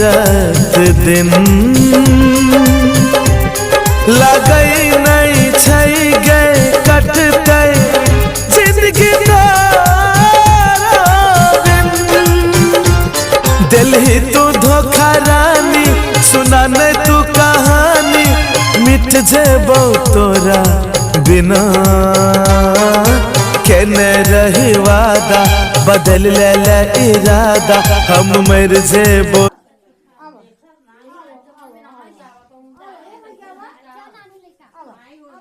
रात दिन लगई नहीं छई गए कटते जिंदगी दिल ही तू धोखा रानी सुना नहीं तू कहानी मिट जेबो तोरा बिना केने रही वादा बदल ले इरादा हम मर जेबो।